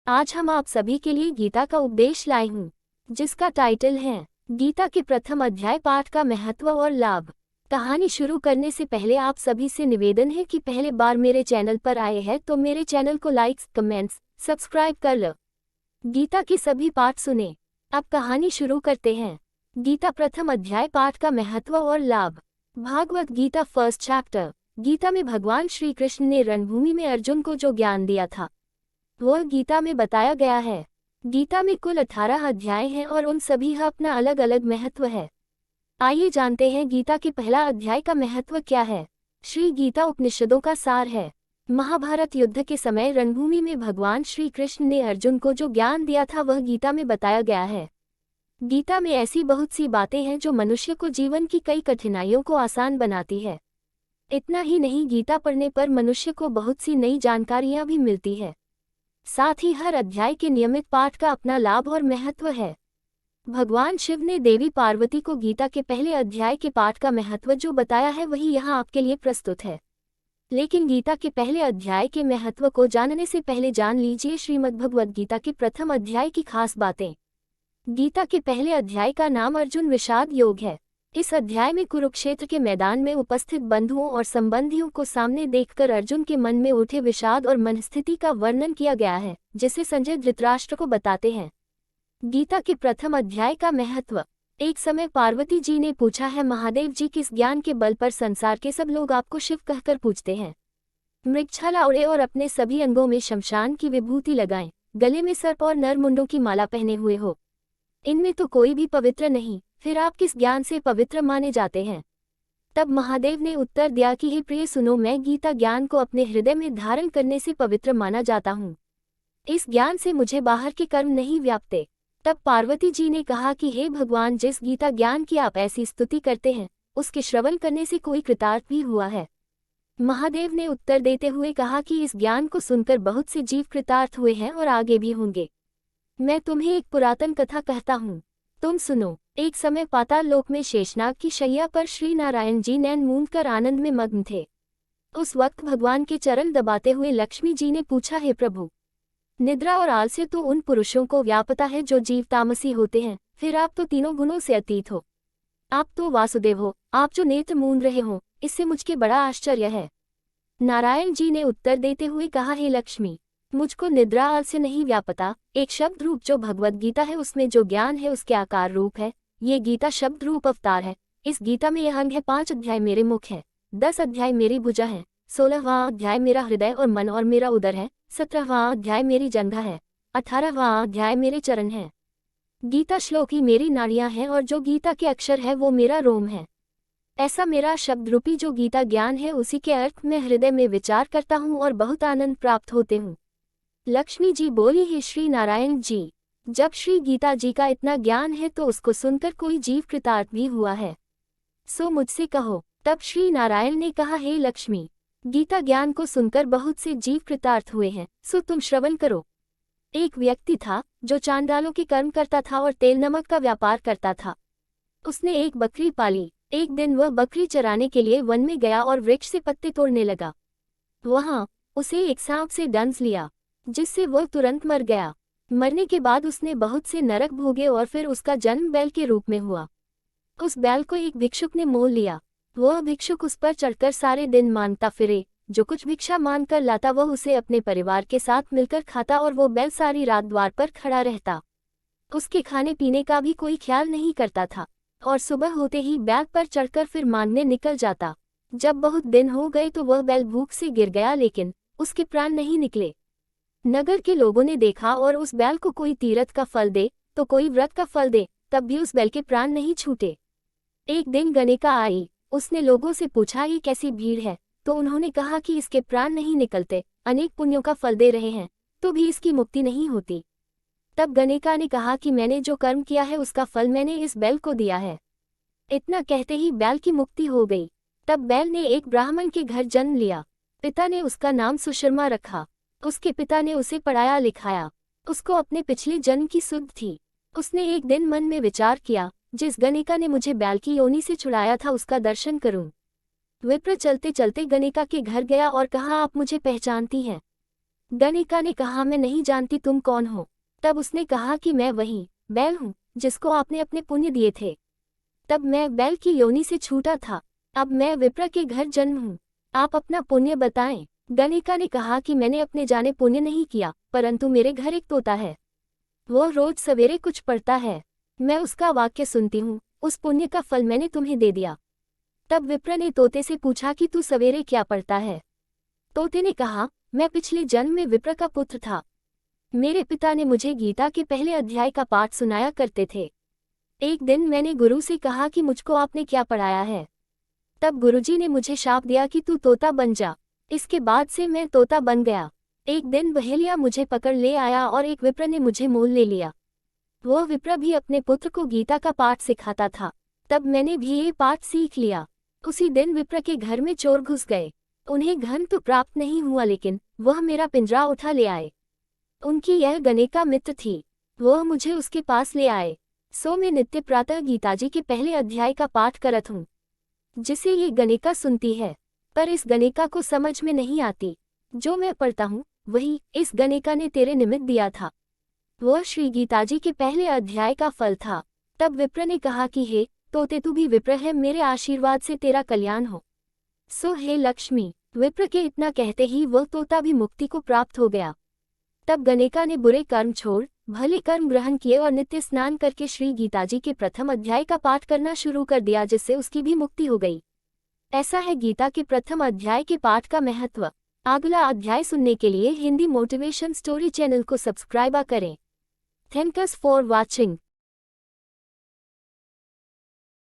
आज हम आप सभी के लिए गीता का उपदेश लाए हूँ, जिसका टाइटल है गीता के प्रथम अध्याय पाठ का महत्व और लाभ। कहानी शुरू करने से पहले आप सभी से निवेदन है कि पहले बार मेरे चैनल पर आए हैं तो मेरे चैनल को लाइक्स, कमेंट्स, सब्सक्राइब कर लो। गीता के सभी पाठ सुने। अब कहानी शुरू करते हैं। गीता प्रथम अध्याय पाठ का महत्व और लाभ। Bhagavad Gita first chapter. गीता में भगवान श्री कृष्ण ने रणभूमि में अर्जुन को जो ज्ञान दिया था वह गीता में बताया गया है। गीता में कुल 18 अध्याय हैं और उन सभी का अपना अलग अलग महत्व है। आइए जानते हैं गीता के पहला अध्याय का महत्व क्या है। श्री गीता उपनिषदों का सार है। महाभारत युद्ध के समय रणभूमि में भगवान श्री कृष्ण ने अर्जुन को जो ज्ञान दिया था वह गीता में बताया गया है। गीता में ऐसी बहुत सी बातें हैं जो मनुष्य को जीवन की कई कठिनाइयों को आसान बनाती है। इतना ही नहीं, गीता पढ़ने पर मनुष्य को बहुत सी नई जानकारियां भी मिलती है। साथ ही हर अध्याय के नियमित पाठ का अपना लाभ और महत्व है। भगवान शिव ने देवी पार्वती को गीता के पहले अध्याय के पाठ का महत्व जो बताया है वही यहाँ आपके लिए प्रस्तुत है। लेकिन गीता के पहले अध्याय के महत्व को जानने से पहले जान लीजिए श्रीमद्भगवद्गीता के प्रथम अध्याय की खास बातें। गीता के पहले अध्याय का नाम अर्जुन विषाद योग है। इस अध्याय में कुरुक्षेत्र के मैदान में उपस्थित बंधुओं और संबंधियों को सामने देखकर अर्जुन के मन में उठे विषाद और मनस्थिति का वर्णन किया गया है, जिसे संजय धृतराष्ट्र को बताते हैं। गीता के प्रथम अध्याय का महत्व। एक समय पार्वती जी ने पूछा है, महादेव जी, किस ज्ञान के बल पर संसार के सब लोग आपको शिव कहकर पूछते हैं? मृगछाला उड़े और अपने सभी अंगों में शमशान की विभूति लगाएं, गले में सर्प और नरमुंडों की माला पहने हुए हो, इनमें तो कोई भी पवित्र नहीं, फिर आप किस ज्ञान से पवित्र माने जाते हैं? तब महादेव ने उत्तर दिया कि हे प्रिय सुनो, मैं गीता ज्ञान को अपने हृदय में धारण करने से पवित्र माना जाता हूँ। इस ज्ञान से मुझे बाहर के कर्म नहीं व्यापते। तब पार्वती जी ने कहा कि हे भगवान, जिस गीता ज्ञान की आप ऐसी स्तुति करते हैं उसके श्रवण करने से कोई कृतार्थ भी हुआ है? महादेव ने उत्तर देते हुए कहा कि इस ज्ञान को सुनकर बहुत से जीव कृतार्थ हुए हैं और आगे भी होंगे। मैं तुम्हें एक पुरातन कथा कहता हूँ, तुम सुनो। एक समय पाताल लोक में शेषनाग की शैया पर श्री नारायण जी नैन मूंद कर आनंद में मग्न थे। उस वक्त भगवान के चरण दबाते हुए लक्ष्मी जी ने पूछा, हे प्रभु, निद्रा और आलस्य तो उन पुरुषों को व्यापता है जो जीव तामसी होते हैं, फिर आप तो तीनों गुणों से अतीत हो। आप तो वासुदेव हो, आप जो नेत्र मूंद रहे हो, इससे मुझके बड़ा आश्चर्य है। नारायण जी ने उत्तर देते हुए कहा, हे लक्ष्मी, मुझको निद्रा आलस्य नहीं व्यापता। एक शब्द रूप जो भगवद गीता है उसमें जो ज्ञान है उसके आकार रूप है। ये गीता शब्द रूप अवतार है। इस गीता में यह अंग है, 5 अध्याय मेरे मुख है, 10 अध्याय मेरी भुजा है, 16वां अध्याय मेरा हृदय और मन और मेरा उदर है, 17वां अध्याय मेरी जंघा है, 18वां अध्याय मेरे चरण है। गीता श्लोक ही मेरी नाड़ियां हैं और जो गीता के अक्षर है वो मेरा रोम है। ऐसा मेरा शब्द रूपी जो गीता ज्ञान है उसी के अर्थ में हृदय में विचार करता हूँ और बहुत आनंद प्राप्त होते हूँ। लक्ष्मी जी बोली, हे श्री नारायण जी, जब श्री गीता जी का इतना ज्ञान है तो उसको सुनकर कोई जीव कृतार्थ भी हुआ है, सो मुझसे कहो। तब श्री नारायण ने कहा, हे लक्ष्मी, गीता ज्ञान को सुनकर बहुत से जीव कृतार्थ हुए हैं, सो तुम श्रवण करो। एक व्यक्ति था जो चांडालों के कर्म करता था और तेल नमक का व्यापार करता था। उसने एक बकरी पाली। एक दिन वह बकरी चराने के लिए वन में गया और वृक्ष से पत्ते तोड़ने लगा। वहां उसे एक सांप से डंस लिया, जिससे वह तुरंत मर गया। मरने के बाद उसने बहुत से नरक भोगे और फिर उसका जन्म बैल के रूप में हुआ। उस बैल को एक भिक्षुक ने मोल लिया। वह भिक्षुक उस पर चढ़कर सारे दिन मांगता फिरे। जो कुछ भिक्षा मांग कर लाता वह उसे अपने परिवार के साथ मिलकर खाता और वो बैल सारी रात द्वार पर खड़ा रहता। उसके खाने पीने का भी कोई ख्याल नहीं करता था और सुबह होते ही बैल पर चढ़कर फिर मांगने निकल जाता। जब बहुत दिन हो गए तो वह बैल भूख से गिर गया, लेकिन उसके प्राण नहीं निकले। नगर के लोगों ने देखा और उस बैल को कोई तीरथ का फल दे तो कोई व्रत का फल दे, तब भी उस बैल के प्राण नहीं छूटे। एक दिन गणिका आई। उसने लोगों से पूछा, ये कैसी भीड़ है? तो उन्होंने कहा कि इसके प्राण नहीं निकलते, अनेक पुण्यों का फल दे रहे हैं तो भी इसकी मुक्ति नहीं होती। तब गणिका ने कहा कि मैंने जो कर्म किया है उसका फल मैंने इस बैल को दिया है। इतना कहते ही बैल की मुक्ति हो गई। तब बैल ने एक ब्राह्मण के घर जन्म लिया। पिता ने उसका नाम सुशर्मा रखा। उसके पिता ने उसे पढ़ाया लिखाया। उसको अपने पिछले जन्म की सुध थी। उसने एक दिन मन में विचार किया, जिस गणिका ने मुझे बैल की योनि से छुड़ाया था उसका दर्शन करूं। विप्र चलते चलते गणिका के घर गया और कहा, आप मुझे पहचानती हैं? गणिका ने कहा, मैं नहीं जानती तुम कौन हो। तब उसने कहा कि मैं वही बैल हूँ जिसको आपने अपने पुण्य दिए थे। तब मैं बैल की योनि से छूटा था, अब मैं विप्र के घर जन्म हूँ, आप अपना पुण्य बताएं। गणिका ने कहा कि मैंने अपने जाने पुण्य नहीं किया, परंतु मेरे घर एक तोता है, वो रोज सवेरे कुछ पढ़ता है, मैं उसका वाक्य सुनती हूँ, उस पुण्य का फल मैंने तुम्हें दे दिया। तब विप्र ने तोते से पूछा कि तू सवेरे क्या पढ़ता है। तोते ने कहा, मैं पिछले जन्म में विप्र का पुत्र था, मेरे पिता ने मुझे गीता के पहले अध्याय का पाठ सुनाया करते थे। एक दिन मैंने गुरु से कहा कि मुझको आपने क्या पढ़ाया है। तब गुरुजी ने मुझे शाप दिया कि तू तोता बन जा। इसके बाद से मैं तोता बन गया। एक दिन बहेलिया मुझे पकड़ ले आया और एक विप्र ने मुझे मोल ले लिया। वो विप्र भी अपने पुत्र को गीता का पाठ सिखाता था, तब मैंने भी ये पाठ सीख लिया। उसी दिन विप्र के घर में चोर घुस गए, उन्हें धन तो प्राप्त नहीं हुआ, लेकिन वह मेरा पिंजरा उठा ले आए। उनकी यह गणिका मित्र थी, वह मुझे उसके पास ले आए। सो मैं नित्य प्रातः गीताजी के पहले अध्याय का पाठ करत हूँ, जिसे ये गणिका सुनती है, पर इस गणिका को समझ में नहीं आती। जो मैं पढ़ता हूँ वही इस गणिका ने तेरे निमित्त दिया था, वह श्री गीताजी के पहले अध्याय का फल था। तब विप्र ने कहा कि हे तोते, तू भी विप्र है, मेरे आशीर्वाद से तेरा कल्याण हो। सो हे लक्ष्मी। विप्र के इतना कहते ही वह तोता भी मुक्ति को प्राप्त हो गया। तब गणिका ने बुरे कर्म छोड़ भले कर्म ग्रहण किए और नित्य स्नान करके श्री गीताजी के प्रथम अध्याय का पाठ करना शुरू कर दिया, जिससे उसकी भी मुक्ति हो गई। ऐसा है गीता के प्रथम अध्याय के पाठ का महत्व। अगला अध्याय सुनने के लिए हिंदी मोटिवेशन स्टोरी चैनल को सब्सक्राइब करें। Thanks for watching.